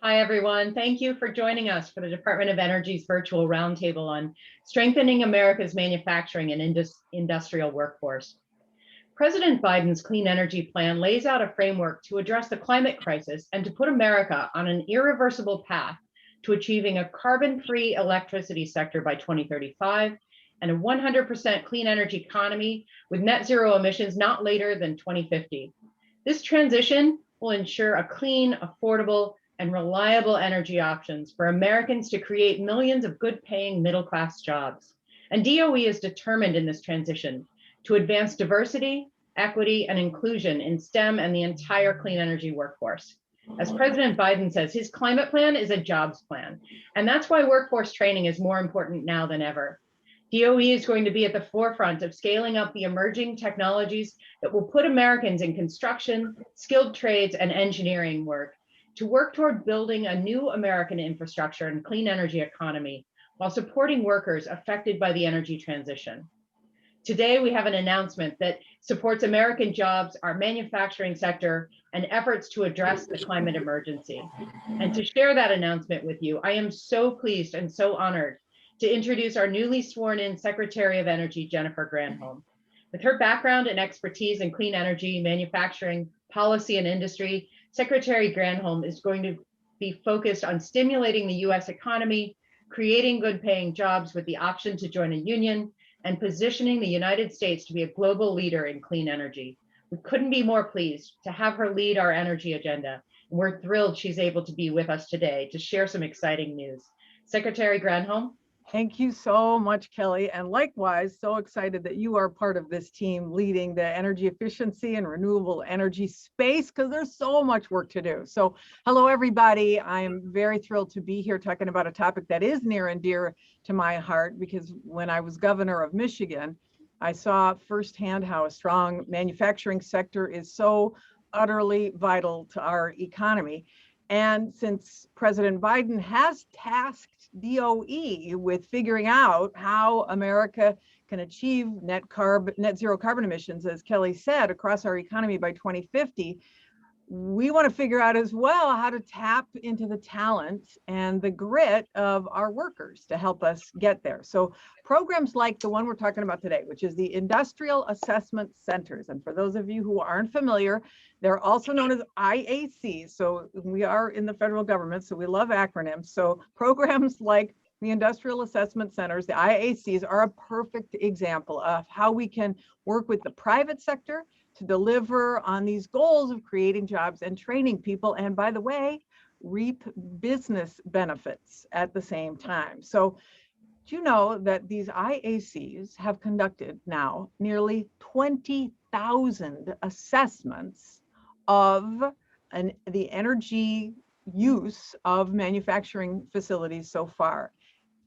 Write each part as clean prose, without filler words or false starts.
Hi, everyone. Thank you for joining us for the Department of Energy's virtual roundtable on strengthening America's manufacturing and industrial workforce. President Biden's clean energy plan lays out a framework to address the climate crisis and to put America on an irreversible path to achieving a carbon-free electricity sector by 2035 and a 100% clean energy economy with net zero emissions not later than 2050. This transition will ensure a clean, affordable, and reliable energy options for Americans to create millions of good-paying middle-class jobs. And DOE is determined in this transition to advance diversity, equity, and inclusion in STEM and the entire clean energy workforce. As President Biden says, his climate plan is a jobs plan, and that's why workforce training is more important now than ever. DOE is going to be at the forefront of scaling up the emerging technologies that will put Americans in construction, skilled trades, and engineering to work toward building a new American infrastructure and clean energy economy while supporting workers affected by the energy transition. Today, we have an announcement that supports American jobs, our manufacturing sector, and efforts to address the climate emergency. And to share that announcement with you, I am so pleased and so honored to introduce our newly sworn in Secretary of Energy, Jennifer Granholm. With her background and expertise in clean energy, manufacturing, policy, and industry, Secretary Granholm is going to be focused on stimulating the US economy, creating good-paying jobs with the option to join a union, and positioning the United States to be a global leader in clean energy. We couldn't be more pleased to have her lead our energy agenda. And we're thrilled she's able to be with us today to share some exciting news. Secretary Granholm. Thank you so much, Kelly. And likewise, so excited that you are part of this team leading the energy efficiency and renewable energy space, because there's so much work to do. So hello, everybody. I'm very thrilled to be here talking about a topic that is near and dear to my heart, because when I was governor of Michigan, I saw firsthand how a strong manufacturing sector is so utterly vital to our economy. And since President Biden has tasked DOE with figuring out how America can achieve net zero carbon emissions, as Kelly said, across our economy by 2050, we want to figure out as well how to tap into the talent and the grit of our workers to help us get there. So programs like the one we're talking about today, which is the Industrial Assessment Centers. And for those of you who aren't familiar, they're also known as IACs. So we are in the federal government, so we love acronyms. So programs like the Industrial Assessment Centers, the IACs, are a perfect example of how we can work with the private sector to deliver on these goals of creating jobs and training people, and by the way, reap business benefits at the same time. So do you know that these IACs have conducted now nearly 20,000 assessments of the energy use of manufacturing facilities so far?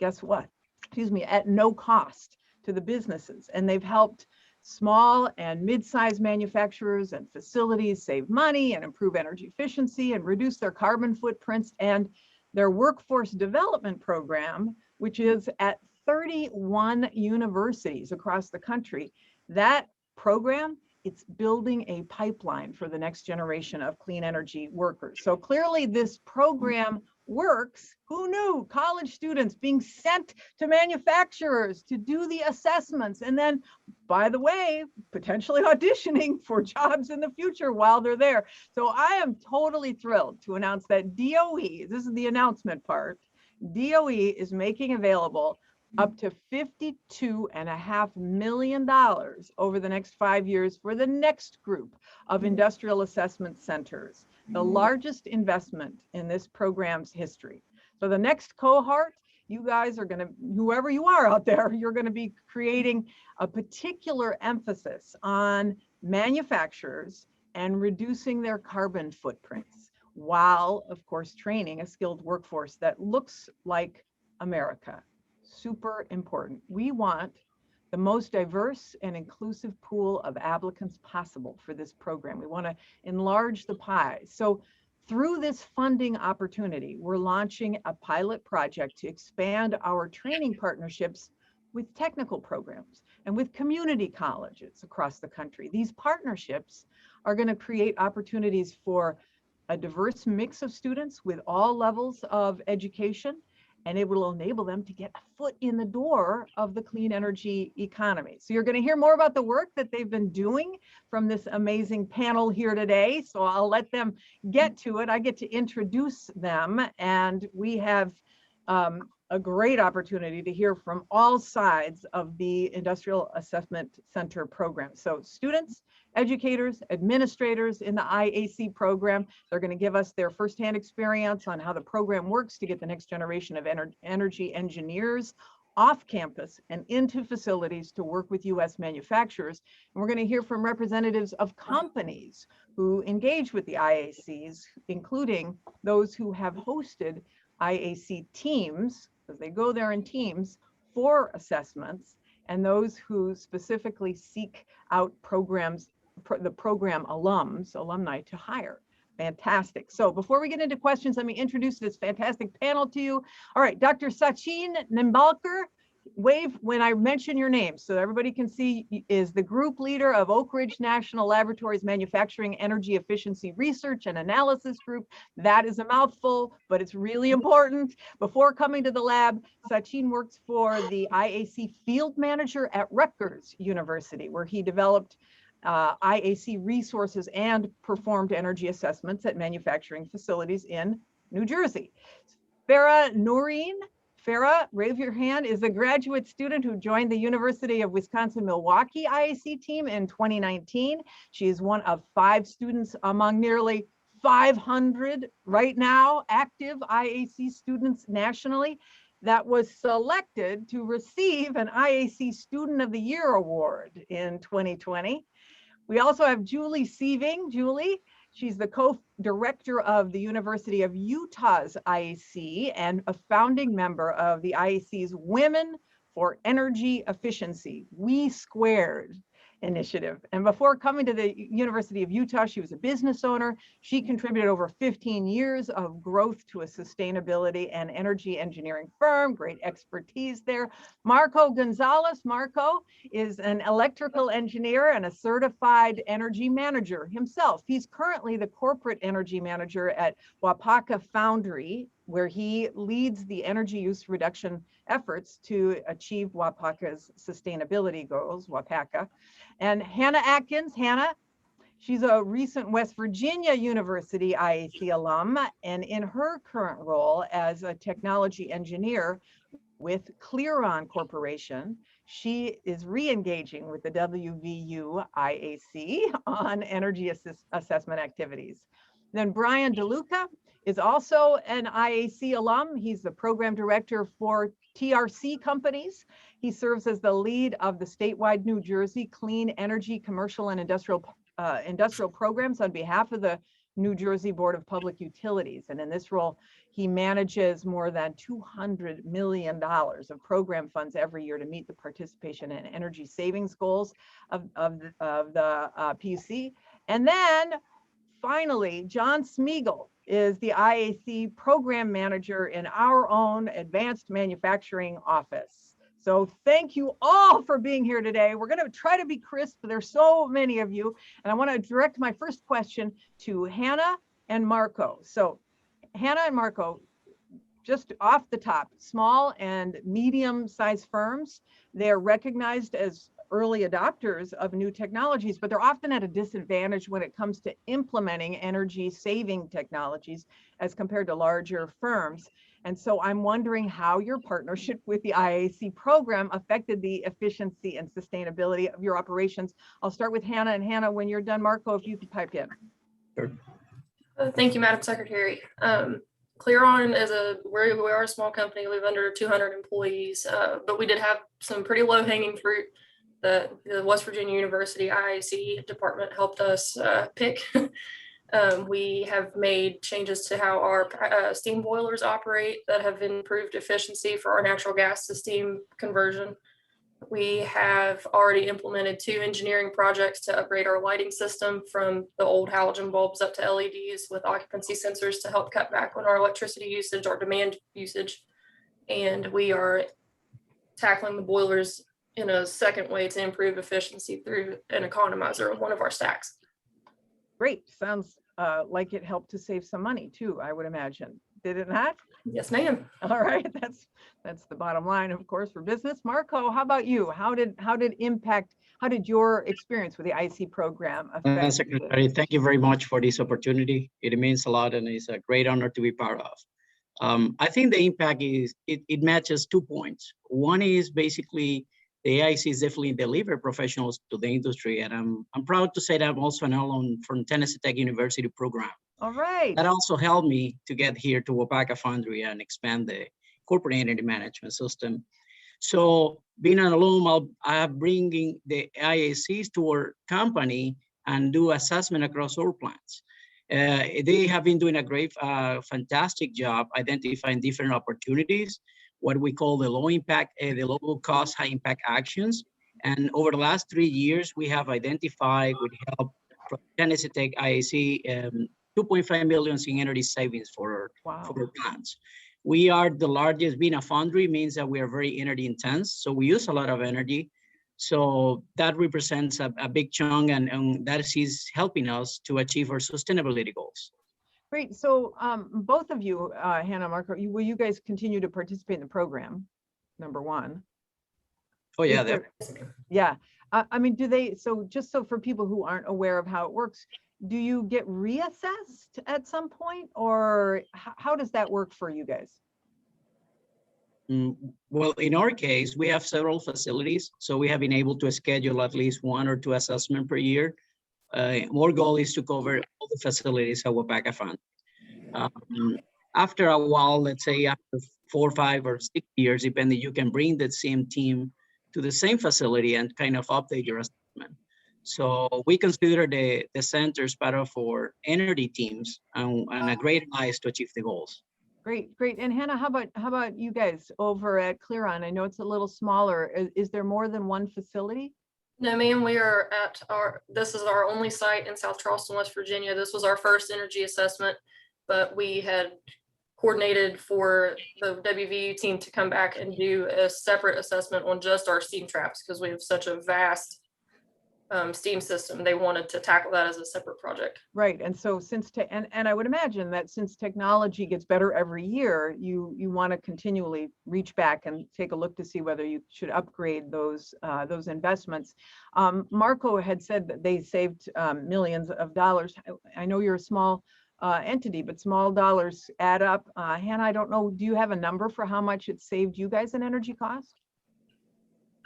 Guess what? Excuse me, at no cost to the businesses. And they've helped small and mid-sized manufacturers and facilities save money and improve energy efficiency and reduce their carbon footprints. And their workforce development program, which is at 31 universities across the country, that program, it's building a pipeline for the next generation of clean energy workers. So clearly this program works. Who knew? College students being sent to manufacturers to do the assessments, and then, by the way, potentially auditioning for jobs in the future while they're there. So I am totally thrilled to announce that DOE, this is the announcement part, DOE is making available up to $52.5 million over the next 5 years for the next group of industrial assessment centers, the largest investment in this program's history. So the next cohort, you guys are going to, whoever you are out there, you're going to be creating a particular emphasis on manufacturers and reducing their carbon footprints, while, of course, training a skilled workforce that looks like America. Super important. We want the most diverse and inclusive pool of applicants possible for this program. We want to enlarge the pie. So through this funding opportunity, we're launching a pilot project to expand our training partnerships with technical programs and with community colleges across the country. These partnerships are going to create opportunities for a diverse mix of students with all levels of education, and it will enable them to get a foot in the door of the clean energy economy. So you're going to hear more about the work that they've been doing from this amazing panel here today. So I'll let them get to it. I get to introduce them, and we have a great opportunity to hear from all sides of the Industrial Assessment Center program. So students, educators, administrators in the IAC program, they're going to give us their firsthand experience on how the program works to get the next generation of energy engineers off campus and into facilities to work with US manufacturers. And we're going to hear from representatives of companies who engage with the IACs, including those who have hosted IAC teams, because they go there in teams for assessments, and those who specifically seek out programs, the program alumni to hire. Fantastic. So before we get into questions, let me introduce this fantastic panel to you. All right, Dr. Sachin Nembolker, wave when I mention your name so everybody can see, is the group leader of Oak Ridge National Laboratories Manufacturing Energy Efficiency Research and Analysis Group. That is a mouthful, but it's really important. Before coming to the lab, Sachin works for the IAC field manager at Rutgers University, where he developed IAC resources and performed energy assessments at manufacturing facilities in New Jersey. Farah Noreen, Farah, raise your hand, is a graduate student who joined the University of Wisconsin-Milwaukee IAC team in 2019. She is one of 5 students among nearly 500 right now active IAC students nationally that was selected to receive an IAC Student of the Year award in 2020. We also have Julie Sieving. Julie, she's the co-director of the University of Utah's IAC and a founding member of the IAC's Women for Energy Efficiency, We Squared initiative. And before coming to the University of Utah, she was a business owner. She contributed over 15 years of growth to a sustainability and energy engineering firm, great expertise there. Marco Gonzalez. Marco is an electrical engineer and a certified energy manager himself. He's currently the corporate energy manager at Wapaka Foundry, where he leads the energy use reduction efforts to achieve Wapaka's sustainability goals, Wapaka. And Hannah Atkins, Hannah, she's a recent West Virginia University IAC alum, and in her current role as a technology engineer with Clearon Corporation, she is re-engaging with the WVU IAC on energy assessment activities. Then Brian Deluca is also an IAC alum. He's the program director for TRC companies. He serves as the lead of the statewide New Jersey Clean Energy Commercial and Industrial programs on behalf of the New Jersey Board of Public Utilities. And in this role, he manages more than $200 million of program funds every year to meet the participation and energy savings goals of the PUC. And then finally, John Smeagol is the IAC program manager in our own advanced manufacturing office. So thank you all for being here today. We're going to try to be crisp. There's so many of you. And I want to direct my first question to Hannah and Marco. So Hannah and Marco, just off the top, small and medium-sized firms, they're recognized as early adopters of new technologies, but they're often at a disadvantage when it comes to implementing energy saving technologies as compared to larger firms. And so I'm wondering how your partnership with the IAC program affected the efficiency and sustainability of your operations. I'll start with Hannah, and Hannah, when you're done, Marco, if you could pipe in. Sure. Thank you, Madam Secretary. Clearon is we are a small company. We have under 200 employees, but we did have some pretty low hanging fruit that the West Virginia University IAC department helped us pick. We have made changes to how our steam boilers operate that have improved efficiency for our natural gas to steam conversion. We have already implemented 2 engineering projects to upgrade our lighting system from the old halogen bulbs up to LEDs with occupancy sensors to help cut back on our electricity usage, our demand usage. And we are tackling the boilers in a second way to improve efficiency through an economizer on one of our stacks. Great, sounds like it helped to save some money too, I would imagine. Did it not? Yes, ma'am. All right, that's the bottom line, of course, for business. Marco, how about you? How did your experience with the IC program affect? Secretary, thank you very much for this opportunity. It means a lot, and it's a great honor to be part of. I think the impact is it matches 2 points. One is basically the AIC is definitely deliver professionals to the industry, and I'm proud to say that I'm also an alum from Tennessee Tech University program. All right. That also helped me to get here to Waupaca Foundry and expand the corporate energy management system. So being an alum, I'm bringing the IACs to our company and do assessment across all plants. They have been doing a great, fantastic job identifying different opportunities, what we call the low impact, the low cost, high impact actions. And over the last 3 years, we have identified with help from Tennessee Tech IAC, 2.5 million in energy savings for our plants. We are the largest. Being a foundry means that we are very energy intense, so we use a lot of energy. So that represents a big chunk, and that is helping us to achieve our sustainability goals. Great. So both of you, Hannah, Marco, will you guys continue to participate in the program? Number one. Oh yeah, yeah. I mean, do they? So just so for people who aren't aware of how it works, do you get reassessed at some point, or how does that work for you guys? Well, in our case, we have several facilities, so we have been able to schedule at least 1 or 2 assessments per year. Our goal is to cover all the facilities at Waupaca Fund. After a while, let's say after 4, 5, or 6 years, depending, you can bring the same team to the same facility and kind of update your assessment. So we consider the centers part of our energy teams and a great allies to achieve the goals. Great, great. And Hannah, how about you guys over at Clearon? I know it's a little smaller. Is there more than one facility? No, ma'am, we are at this is our only site in South Charleston, West Virginia. This was our first energy assessment, but we had coordinated for the WVU team to come back and do a separate assessment on just our steam traps because we have such a vast steam system. They wanted to tackle that as a separate project. Right. And so and I would imagine that since technology gets better every year, you want to continually reach back and take a look to see whether you should upgrade those investments. Marco had said that they saved millions of dollars. I know you're a small entity, but small dollars add up. Hannah, I don't know, do you have a number for how much it saved you guys in energy cost?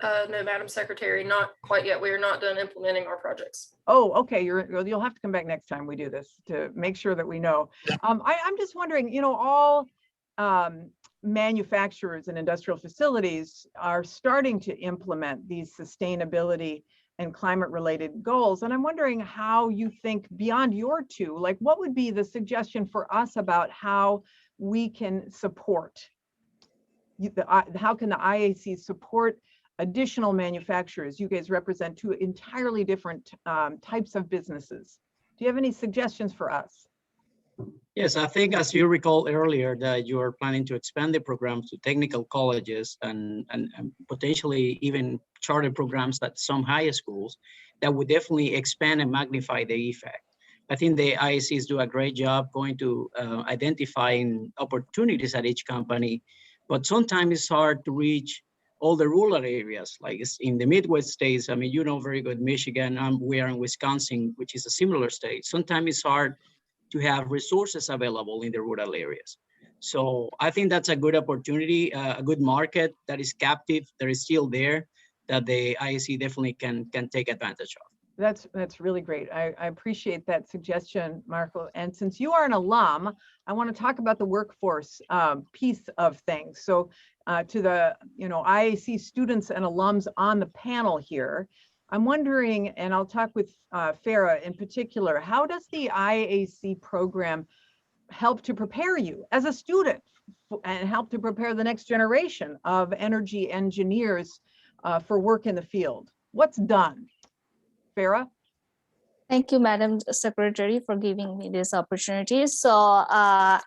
No, Madam Secretary, not quite yet. We are not done implementing our projects. Oh, okay. You'll have to come back next time we do this to make sure that we know. I'm just wondering, all manufacturers and industrial facilities are starting to implement these sustainability and climate related goals. And I'm wondering how you think beyond your two, like what would be the suggestion for us about how we can support, how can the IAC support additional manufacturers? You guys represent 2 entirely different types of businesses. Do you have any suggestions for us? Yes, I think as you recall earlier that you are planning to expand the program to technical colleges and potentially even charter programs at some high schools, that would definitely expand and magnify the effect. I think the IACs do a great job going to identifying opportunities at each company, but sometimes it's hard to reach all the rural areas, like in the Midwest states. I mean, very good Michigan, we are in Wisconsin, which is a similar state. Sometimes it's hard to have resources available in the rural areas. So I think that's a good opportunity, a good market that is captive, that is still there, that the IAC definitely can take advantage of. That's really great. I appreciate that suggestion, Marco. And since you are an alum, I want to talk about the workforce piece of things. So to the IAC students and alums on the panel here, I'm wondering, and I'll talk with Farah in particular, how does the IAC program help to prepare you as a student and help to prepare the next generation of energy engineers for work in the field? What's done? Farah? Thank you, Madam Secretary, for giving me this opportunity. So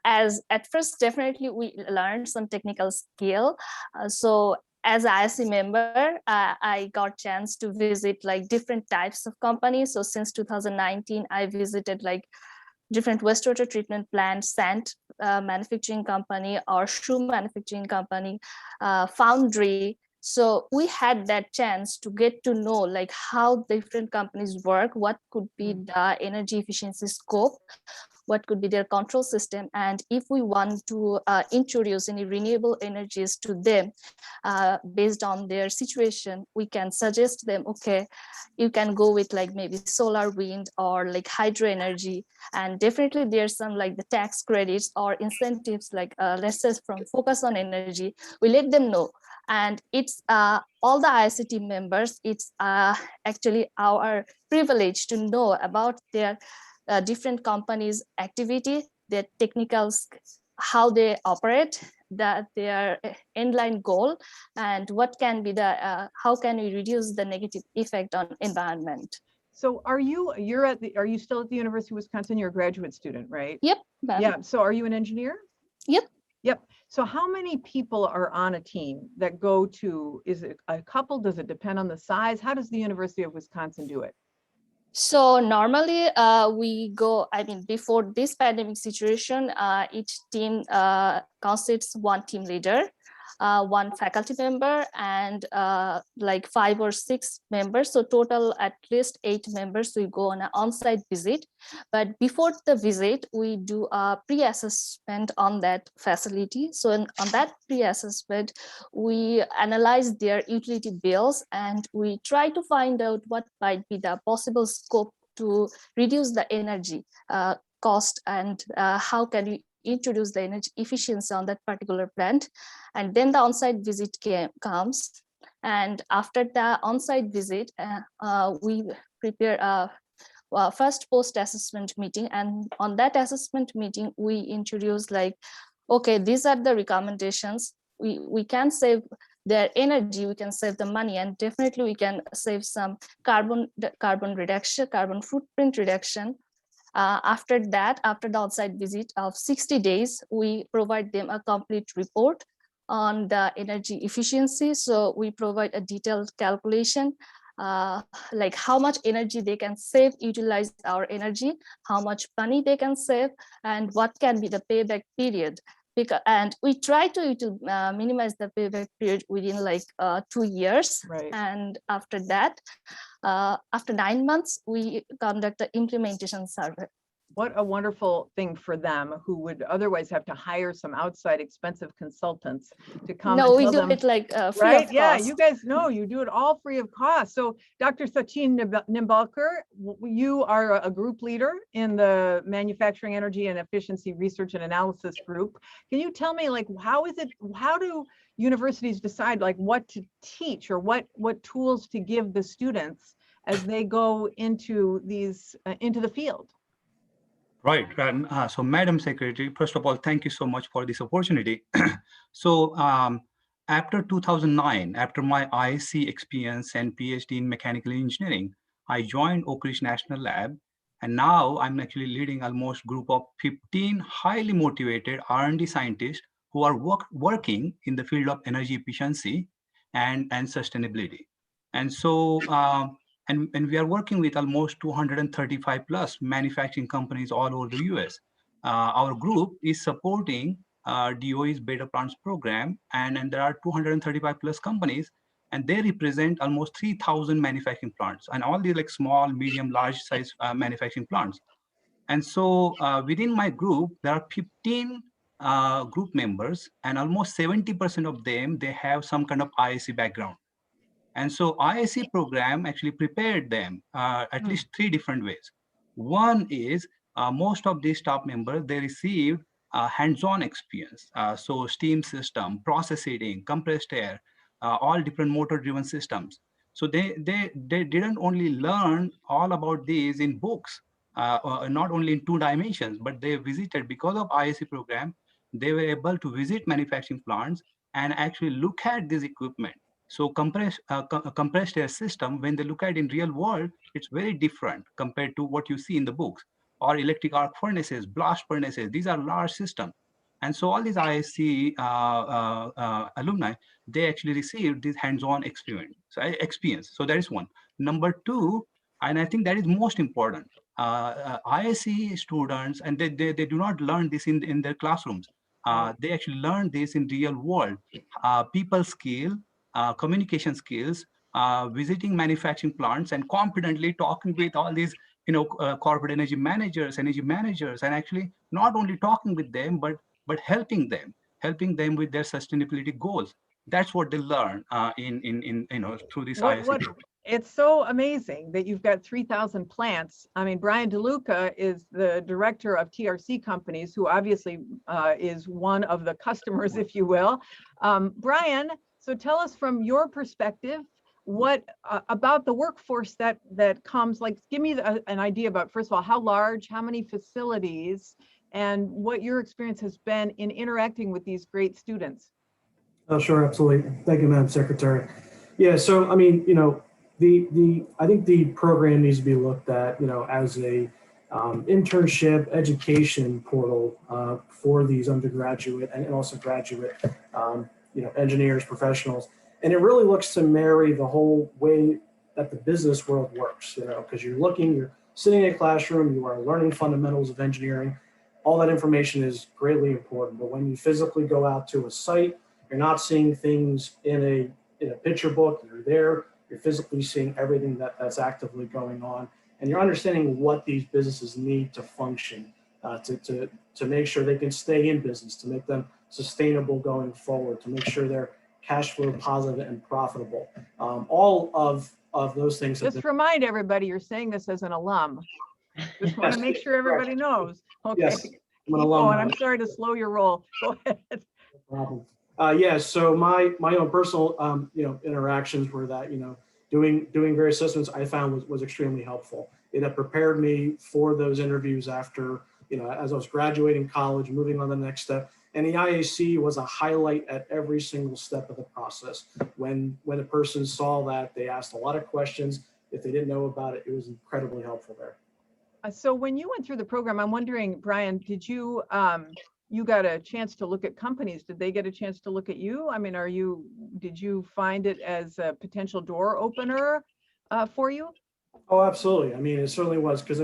as at first, definitely we learned some technical skill. So as IAC member, I got chance to visit like different types of companies. So since 2019, I visited like different wastewater treatment plants, sand manufacturing company, or shoe manufacturing company, foundry. So we had that chance to get to know like how different companies work, what could be the energy efficiency scope, what could be their control system, and if we want to introduce any renewable energies to them based on their situation, we can suggest them, okay, you can go with like maybe solar, wind, or like hydro energy. And definitely there's some like the tax credits or incentives, like let's say from focus on energy, we let them know. And it's all the ICT members, it's actually our privilege to know about their different companies' activity, their technicals, how they operate, that their end-line goal, and what can be the how can we reduce the negative effect on environment. So are you still at the University of Wisconsin? You're a graduate student, right? Yep. Yeah. So are you an engineer? Yep. Yep. So how many people are on a team that go to, is it a couple? Does it depend on the size? How does the University of Wisconsin do it? So normally we go, I mean, before this pandemic situation, each team consists one team leader, one faculty member, and like 5 or 6 members. So total at least 8 members. We go on an on-site visit. But before the visit, we do a pre-assessment on that facility. So on that pre-assessment, we analyze their utility bills and we try to find out what might be the possible scope to reduce the energy cost, and how can we introduce the energy efficiency on that particular plant. And then the on-site visit comes. And after the on-site visit, we prepare a first post-assessment meeting. And on that assessment meeting, we introduce like, okay, these are the recommendations. We can save their energy, we can save the money, and definitely we can save some carbon reduction, carbon footprint reduction. After that, after the on-site visit of 60 days, we provide them a complete report on the energy efficiency. So we provide a detailed calculation, like how much energy they can save, utilize our energy, how much money they can save, and what can be the payback period. And we try to minimize the payback period within like 2 years. Right. And after that, after 9 months, we conduct the implementation survey. What a wonderful thing for them who would otherwise have to hire some outside expensive consultants to come. No, and we tell do them, it like free right? of Yeah, cost. you guys know you do it all free of cost. So Dr. Sachin Nembolker, you are a group leader in the Manufacturing Energy and Efficiency Research and Analysis group. Can you tell me, like, how do universities decide like what to teach or what tools to give the students as they go into these into the field? Right. So, Madam Secretary, first of all, thank you so much for this opportunity. So, after 2009, after my ISC experience and PhD in mechanical engineering, I joined Oak Ridge National Lab, and now I'm actually leading almost group of 15 highly motivated R&D scientists who are working in the field of energy efficiency and sustainability. And so, and we are working with almost 235 plus manufacturing companies all over the US. Our group is supporting DOE's Beta Plants program, and there are 235 plus companies, and they represent almost 3,000 manufacturing plants, and all these like small, medium, large size manufacturing plants. And so within my group, there are 15 group members, and almost 70% of them, they have some kind of ISC background. And so ISC program actually prepared them at least 3 different ways. One is most of these staff members, they received hands-on experience. So steam system, process heating, compressed air, all different motor-driven systems. So they didn't only learn all about these in books, not only in 2 dimensions, but they visited, because of ISC program, they were able to visit manufacturing plants and actually look at this equipment. So compressed air system, when they look at in real world, it's very different compared to what you see in the books. Or electric arc furnaces, blast furnaces, these are large systems. And so all these ISC alumni, they actually received this hands-on experience. So that is one. Number 2, and I think that is most important, ISC students, and they do not learn this in their classrooms. They actually learn this in real world. People skill, communication skills, visiting manufacturing plants and confidently talking with all these corporate energy managers, and actually not only talking with them, but helping them with their sustainability goals. That's what they learn in through this ISC program. It's so amazing that you've got 3,000 plants. I mean, Brian Deluca is the director of TRC companies, who obviously is one of the customers, if you will. Brian, so tell us from your perspective, what about the workforce that comes, like, give me an idea about, first of all, how large, how many facilities, and what your experience has been in interacting with these great students. Oh, sure, absolutely. Thank you, Madam Secretary. Yeah, so I mean, I think the program needs to be looked at, as a internship education portal for these undergraduate and also graduate, engineers, professionals. And it really looks to marry the whole way that the business world works, because you're sitting in a classroom, you are learning fundamentals of engineering. All that information is greatly important. But when you physically go out to a site, you're not seeing things in a picture book. You're there, you're physically seeing everything that's actively going on. And you're understanding what these businesses need to function, to make sure they can stay in business, to make them sustainable going forward, to make sure they're cash flow positive and profitable. All of those things. Just remind everybody, you're saying this as an alum. Just want to make sure everybody knows. Okay. Yes, I'm an alum. I'm sorry to slow your roll. Go ahead. No problem. So my own personal interactions were that doing various assessments I found was extremely helpful. It had prepared me for those interviews after as I was graduating college, moving on to the next step. And the IAC was a highlight at every single step of the process. When a person saw that, they asked a lot of questions. If they didn't know about it, it was incredibly helpful there. So when you went through the program, I'm wondering, Brian, did you got a chance to look at companies? Did they get a chance to look at you? I mean, did you find it as a potential door opener for you? Oh, absolutely. I mean, it certainly was, because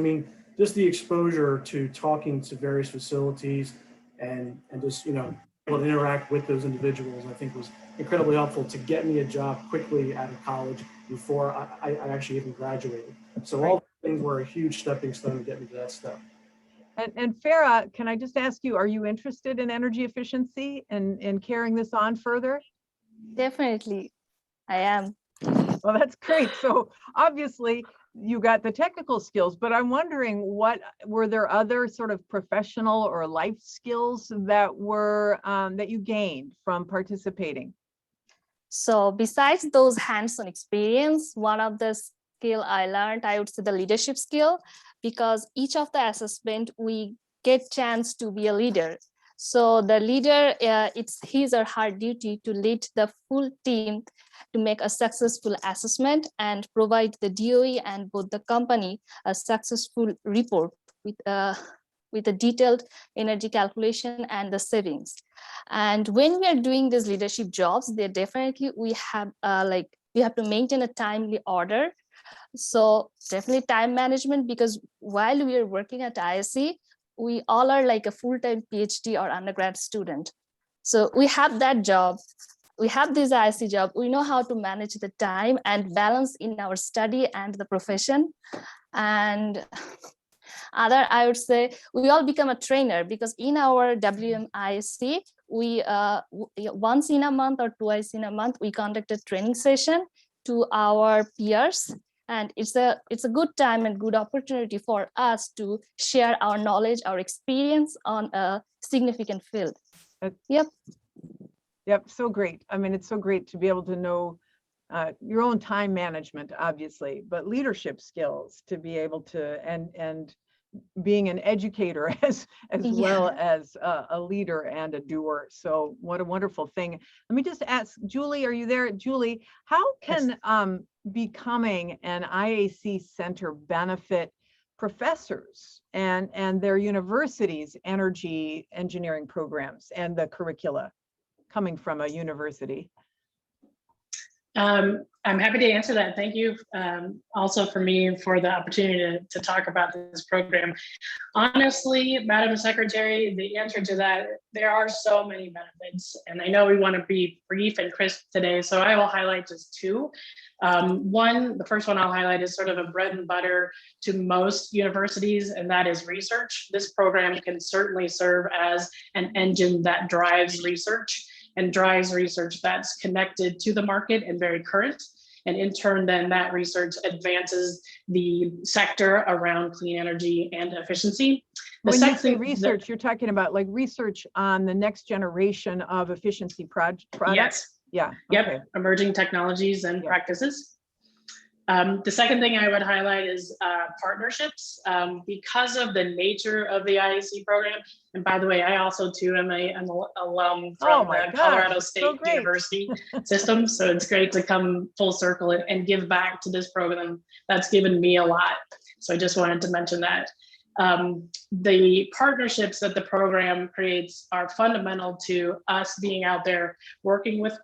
just the exposure to talking to various facilities and just able to interact with those individuals, I think was incredibly helpful to get me a job quickly out of college before I actually even graduated. So all things were a huge stepping stone to get me to that step. And Farah, can I just ask you, are you interested in energy efficiency and carrying this on further? Definitely, I am. Well, that's great. So obviously you got the technical skills, but I'm wondering, were there other sort of professional or life skills that were that you gained from participating? So besides those hands-on experience, one of the skill I learned, I would say the leadership skill, because each of the assessment we get chance to be a leader. So the leader, it's his or her duty to lead the full team to make a successful assessment and provide the DOE and both the company a successful report with a detailed energy calculation and the savings. And when we are doing these leadership jobs, they definitely we have to maintain a timely order. So definitely time management, because while we are working at ISC, we all are like a full-time PhD or undergrad student. So we have that job. We have this ISC job. We know how to manage the time and balance in our study and the profession. And I would say we all become a trainer, because in our WMISC, we once in a month or twice in a month, we conduct a training session to our peers. And it's a good time and good opportunity for us to share our knowledge, our experience on a significant field. Yep, so great. I mean, it's so great to be able to know your own time management, obviously, but leadership skills to be able to, and being an educator as well as a leader and a doer. So what a wonderful thing. Let me just ask, Julie, are you there? Julie, how can becoming an IAC center benefit professors and their universities' energy engineering programs and the curricula coming from a university? I'm happy to answer that. Thank you also for me for the opportunity to talk about this program. Honestly, Madam Secretary, the answer to that, there are so many benefits, and I know we want to be brief and crisp today, so I will highlight just two. The first one I'll highlight is sort of a bread and butter to most universities, and that is research. This program can certainly serve as an engine that drives research that's connected to the market and very current. And in turn, then that research advances the sector around clean energy and efficiency. When you say research, you're talking about like research on the next generation of efficiency products? Yes. Yeah. Yep. Okay. Emerging technologies and practices. The second thing I would highlight is partnerships. Because of the nature of the IAC program, and by the way, I also too am an alum from the Colorado State University system, so it's great to come full circle and give back to this program that's given me a lot. So I just wanted to mention that. The partnerships that the program creates are fundamental to us being out there working with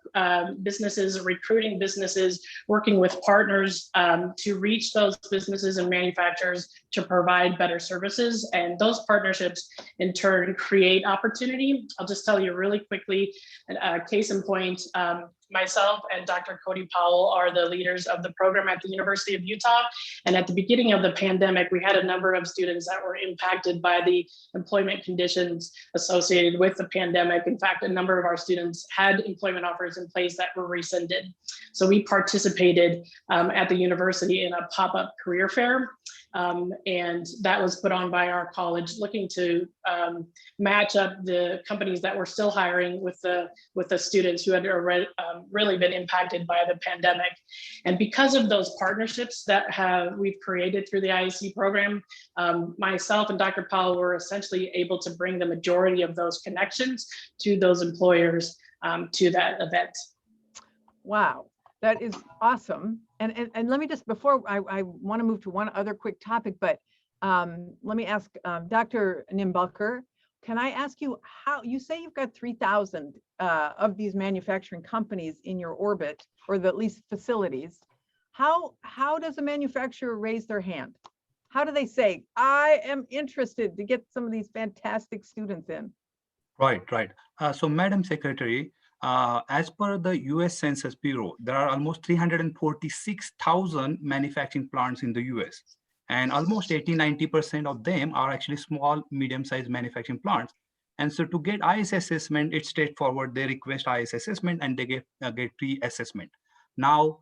businesses, recruiting businesses, working with partners to reach those businesses and manufacturers to provide better services. And those partnerships in turn create opportunity. I'll just tell you really quickly, case in point, myself and Dr. Cody Powell are the leaders of the program at the University of Utah. And at the beginning of the pandemic, we had a number of students that were impacted by the employment conditions associated with the pandemic. In fact, a number of our students had employment offers in place that were rescinded. So we participated at the university in a pop-up career fair. And that was put on by our college, looking to match up the companies that were still hiring with the students who had already, really been impacted by the pandemic. And because of those partnerships that we've created through the IAC program, myself and Dr. Powell were essentially able to bring the majority of those connections to those employers to that event. Wow, that is awesome. And let me just, before I want to move to one other quick topic, but let me ask Dr. Nembolker, can I ask you how, you say you've got 3,000 of these manufacturing companies in your orbit, or at least facilities. How does a manufacturer raise their hand? How do they say, I am interested to get some of these fantastic students in? Right. So Madam Secretary, as per the US Census Bureau, there are almost 346,000 manufacturing plants in the US. And almost 80–90% of them are actually small, medium-sized manufacturing plants. And so to get IS assessment, it's straightforward. They request IS assessment and they get pre-assessment. Now,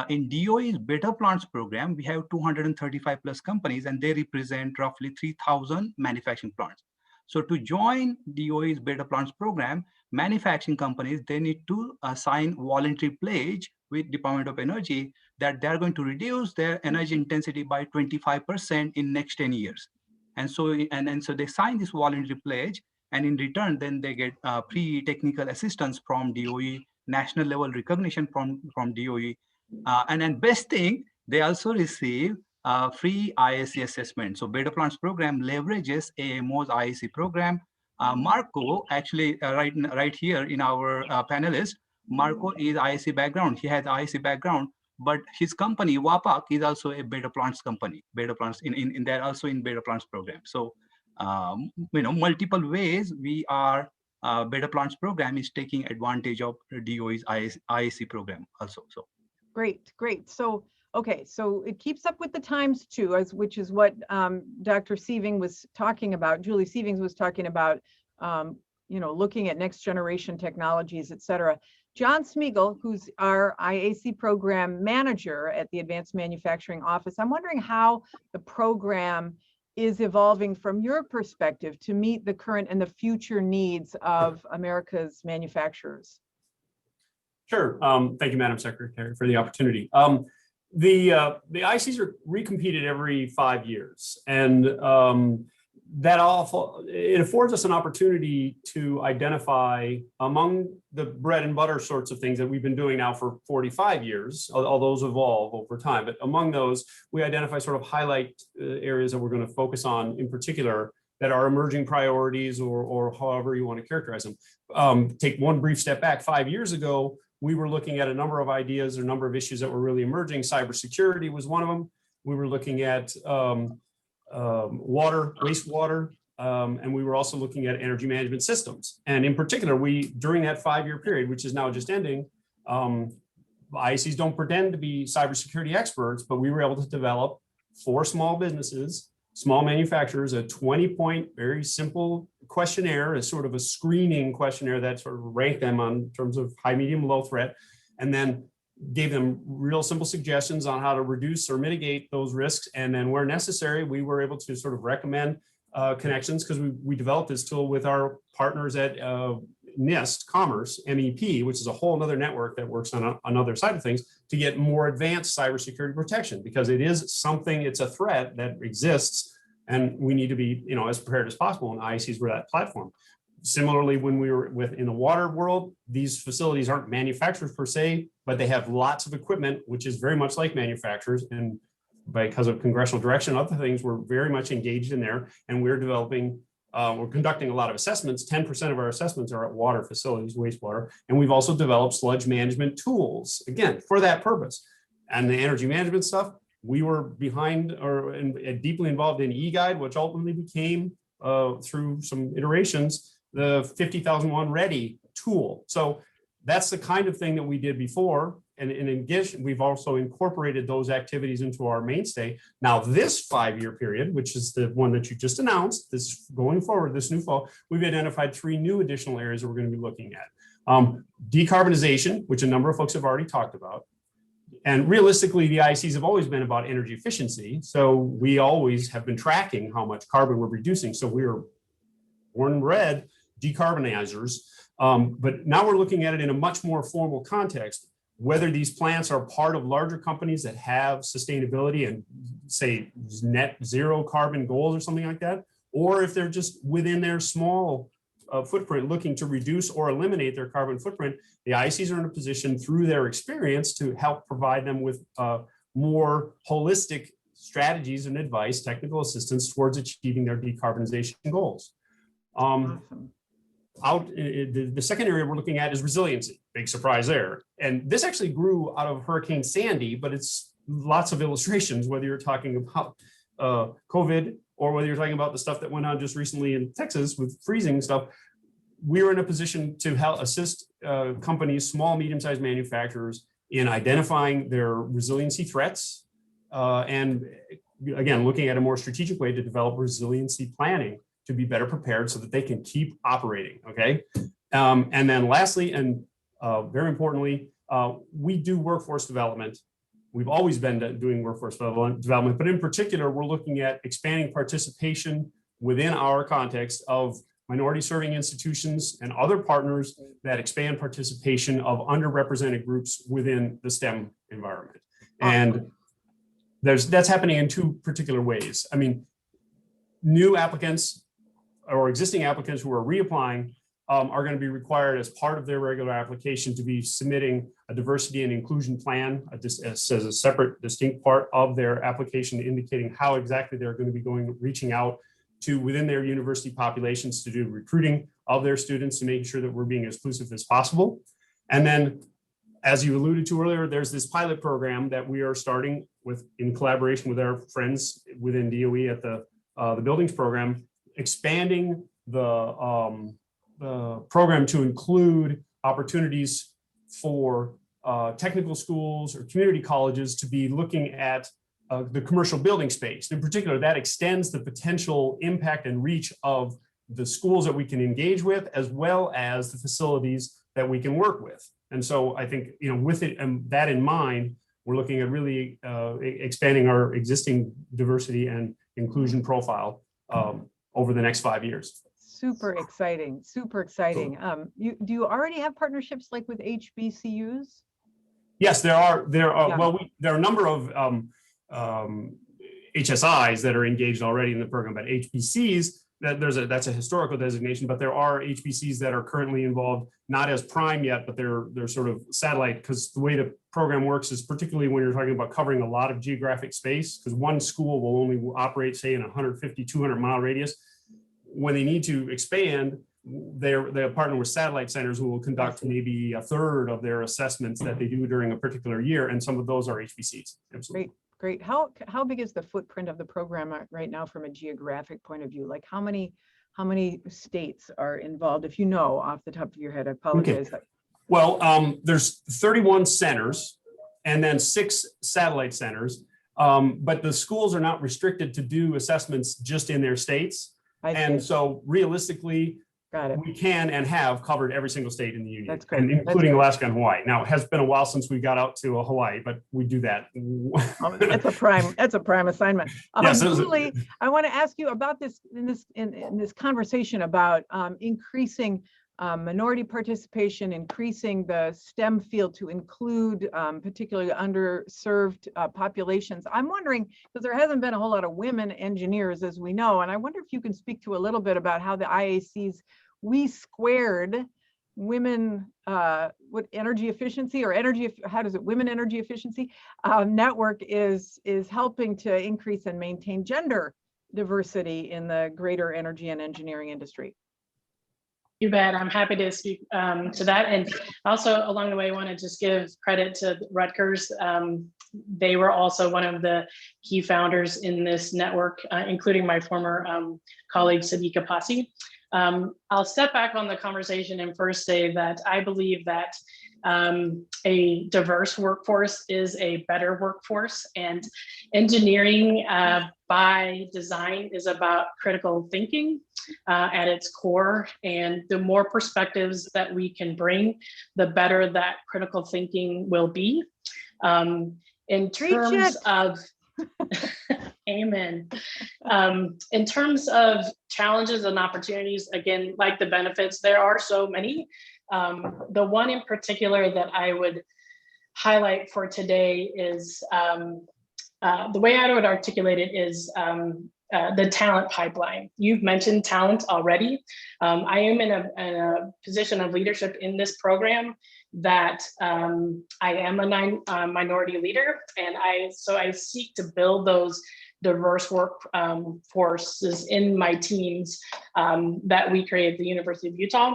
in DOE's Better Plants program, we have 235 plus companies, and they represent roughly 3,000 manufacturing plants. So to join DOE's Better Plants program, manufacturing companies, they need to sign voluntary pledge with Department of Energy that they're going to reduce their energy intensity by 25% in next 10 years. And so, so they sign this voluntary pledge, and in return, then they get pre-technical assistance from DOE, national level recognition from DOE. And then best thing, they also receive free IAC assessment. So Better Plants program leverages AMO's IAC program. Marco, actually right here in our panelist, Marco is IAC background. He has IAC background, but his company, WAPAC, is also a Better Plants company. Better Plants, they're also in Better Plants program. So, multiple ways we are, Better Plants program is taking advantage of DOE's IAC program also. So Great. So, okay, so it keeps up with the times too, which is what Dr. Sieving was talking about, Julie Sievings was talking about, looking at next generation technologies, et cetera. John Smeagol, who's our IAC program manager at the Advanced Manufacturing Office, I'm wondering how the program is evolving from your perspective to meet the current and the future needs of America's manufacturers. Sure. Thank you, Madam Secretary, for the opportunity. The ICs are recompeted every 5 years, and it affords us an opportunity to identify among the bread and butter sorts of things that we've been doing now for 45 years, all those evolve over time, but among those, we identify sort of highlight areas that we're going to focus on in particular that are emerging priorities or however you want to characterize them. Take one brief step back. 5 years ago, we were looking at a number of ideas, or a number of issues that were really emerging. Cybersecurity was one of them. We were looking at water, wastewater, and we were also looking at energy management systems. And in particular, during that 5-year period, which is now just ending, IACs don't pretend to be cybersecurity experts, but we were able to develop for small businesses, small manufacturers, a 20-point, very simple questionnaire, as sort of a screening questionnaire that sort of ranked them on terms of high, medium, low threat, and then gave them real simple suggestions on how to reduce or mitigate those risks. And then where necessary, we were able to sort of recommend connections, because we developed this tool with our partners at NIST Commerce, MEP, which is a whole other network that works on another side of things, to get more advanced cybersecurity protection, because it is something, it's a threat that exists, and we need to be, as prepared as possible, and IACs were that platform. Similarly, when we were in the water world, these facilities aren't manufacturers per se, but they have lots of equipment, which is very much like manufacturers, and because of congressional direction and other things, we're very much engaged in there, and we're conducting a lot of assessments. 10% of our assessments are at water facilities, wastewater, and we've also developed sludge management tools, again, for that purpose. And the energy management stuff, we were behind and deeply involved in eGuide, which ultimately became, through some iterations, the 50,001 Ready tool. So that's the kind of thing that we did before. And in addition, we've also incorporated those activities into our mainstay. Now, this 5-year period, which is the one that you just announced, this going forward, this new fall, we've identified 3 new additional areas that we're going to be looking at. Decarbonization, which a number of folks have already talked about. And realistically, the ICs have always been about energy efficiency. So we always have been tracking how much carbon we're reducing. So we are born and bred decarbonizers. But now we're looking at it in a much more formal context, whether these plants are part of larger companies that have sustainability and say net zero carbon goals or something like that, or if they're just within their small footprint looking to reduce or eliminate their carbon footprint, the ICs are in a position through their experience to help provide them with more holistic strategies and advice, technical assistance towards achieving their decarbonization goals. Awesome. The second area we're looking at is resiliency. Big surprise there. And this actually grew out of Hurricane Sandy, but it's lots of illustrations, whether you're talking about COVID or whether you're talking about the stuff that went on just recently in Texas with freezing stuff. We're in a position to help assist companies, small, medium-sized manufacturers, in identifying their resiliency threats and, again, looking at a more strategic way to develop resiliency planning to be better prepared so that they can keep operating, okay? And then lastly, and very importantly, we do workforce development. We've always been doing workforce development, but in particular, we're looking at expanding participation within our context of minority serving institutions and other partners that expand participation of underrepresented groups within the STEM environment. And that's happening in 2 particular ways. I mean, new applicants or existing applicants who are reapplying are going to be required as part of their regular application to be submitting a diversity and inclusion plan as a separate, distinct part of their application, indicating how exactly they're going to be reaching out to within their university populations to do recruiting of their students, to make sure that we're being as inclusive as possible. And then, as you alluded to earlier, there's this pilot program that we are starting with in collaboration with our friends within DOE at the buildings program, expanding the program to include opportunities for technical schools or community colleges to be looking at the commercial building space. In particular, that extends the potential impact and reach of the schools that we can engage with, as well as the facilities that we can work with. And so I think, with it and that in mind, we're looking at really expanding our existing diversity and inclusion profile over the next 5 years. Super exciting, super exciting. Do you already have partnerships like with HBCUs? Yes, there are. Yeah. Well, there are a number of HSIs that are engaged already in the program, but HBCs, that's a historical designation, but there are HBCs that are currently involved, not as prime yet, but they're sort of satellite, because the way the program works is, particularly when you're talking about covering a lot of geographic space, because one school will only operate, say, in 150, 200 mile radius. When they need to expand, they'll partner with satellite centers who will conduct maybe a third of their assessments that they do during a particular year, and some of those are HPCs. Absolutely. Great. How big is the footprint of the program right now from a geographic point of view? Like how many states are involved? If you know off the top of your head, I apologize. Okay. Well, there's 31 centers and then 6 satellite centers, but the schools are not restricted to do assessments just in their states. And so realistically, we can and have covered every single state in the union, That's great. including Alaska and Hawaii. Now, it has been a while since we got out to Hawaii, but we do that. That's a prime assignment. Julie, I want to ask you about this in this conversation about increasing minority participation, increasing the STEM field to include particularly underserved populations. I'm wondering, because there hasn't been a whole lot of women engineers, as we know, and I wonder if you can speak to a little bit about how the IAC's We Squared women, what energy efficiency or energy, how does it, women energy efficiency network is helping to increase and maintain gender diversity in the greater energy and engineering industry. You bet. I'm happy to speak to that. And also along the way, I want to just give credit to Rutgers. They were also one of the key founders in this network, including my former colleague, Sadiqa Pasi. I'll step back on the conversation and first say that I believe that a diverse workforce is a better workforce, and engineering by design is about critical thinking at its core. And the more perspectives that we can bring, the better that critical thinking will be. In terms of Amen. In terms of challenges and opportunities, again, like the benefits, there are so many. The one in particular that I would highlight for today is the way I would articulate it is the talent pipeline. You've mentioned talent already. I am in a position of leadership in this program that I am a minority leader, and I seek to build those diverse work forces in my teams that we create at the University of Utah.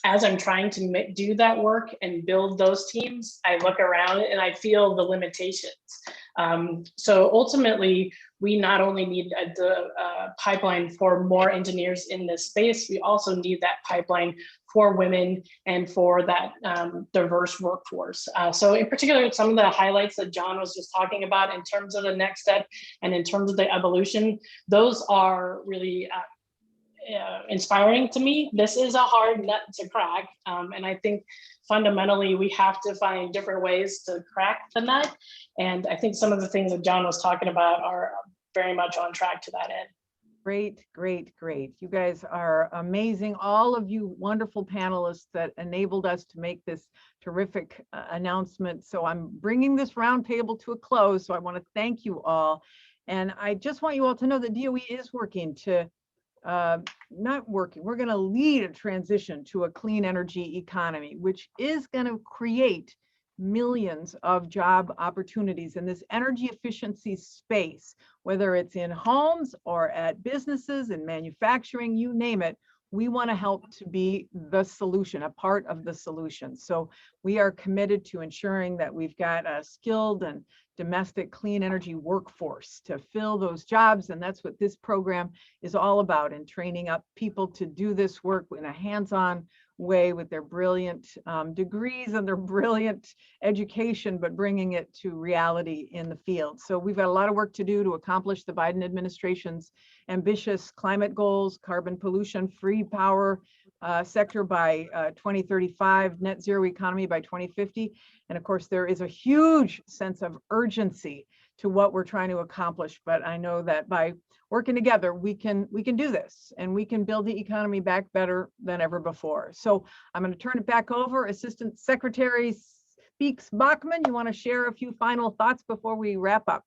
As I'm trying to do that work and build those teams, I look around and I feel the limitations. So ultimately, we not only need a pipeline for more engineers in this space, we also need that pipeline for women and for that diverse workforce. So in particular, some of the highlights that John was just talking about in terms of the next step and in terms of the evolution, those are really inspiring to me. This is a hard nut to crack. And I think fundamentally we have to find different ways to crack the nut. And I think some of the things that John was talking about are very much on track to that end. Great, great, great. You guys are amazing. All of you wonderful panelists that enabled us to make this terrific announcement. So I'm bringing this roundtable to a close. So I want to thank you all. And I just want you all to know that DOE is working to we're going to lead a transition to a clean energy economy, which is going to create millions of job opportunities in this energy efficiency space, whether it's in homes or at businesses and manufacturing, you name it. We want to help to be the solution, a part of the solution. So we are committed to ensuring that we've got a skilled and domestic clean energy workforce to fill those jobs. And that's what this program is all about, and training up people to do this work in a hands-on way with their brilliant degrees and their brilliant education, but bringing it to reality in the field. So we've got a lot of work to do to accomplish the Biden administration's ambitious climate goals, carbon pollution free power sector by 2035, net zero economy by 2050. And of course, there is a huge sense of urgency to what we're trying to accomplish. But I know that by working together, we can do this, and we can build the economy back better than ever before. So I'm going to turn it back over. Assistant Secretary Speakes-Backman, you want to share a few final thoughts before we wrap up?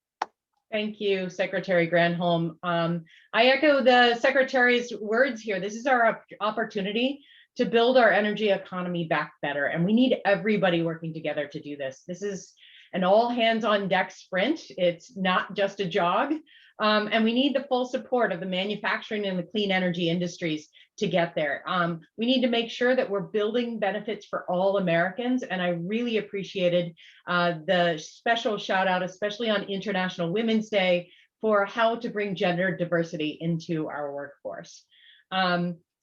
Thank you, Secretary Granholm. I echo the Secretary's words here. This is our opportunity to build our energy economy back better, and we need everybody working together to do this. This is an all hands on deck sprint. It's not just a jog. And we need the full support of the manufacturing and the clean energy industries to get there. We need to make sure that we're building benefits for all Americans. And I really appreciated the special shout out, especially on International Women's Day, for how to bring gender diversity into our workforce.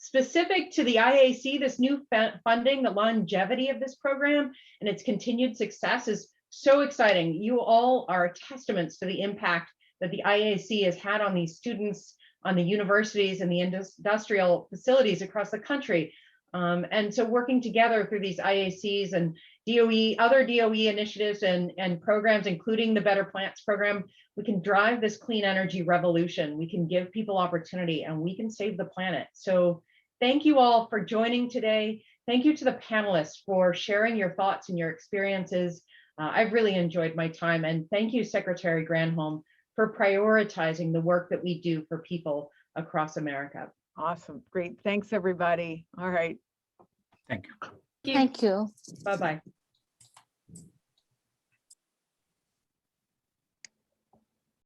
Specific to the IAC, this new funding, the longevity of this program and its continued success is so exciting. You all are testaments to the impact that the IAC has had on these students, on the universities and the industrial facilities across the country. And so working together through these IACs and DOE, other DOE initiatives and programs, including the Better Plants program, we can drive this clean energy revolution. We can give people opportunity and we can save the planet. So thank you all for joining today. Thank you to the panelists for sharing your thoughts and your experiences. I've really enjoyed my time, and thank you, Secretary Granholm, for prioritizing the work that we do for people across America. Awesome. Great. Thanks, everybody. All right. Thank you. Thank you. Bye-bye.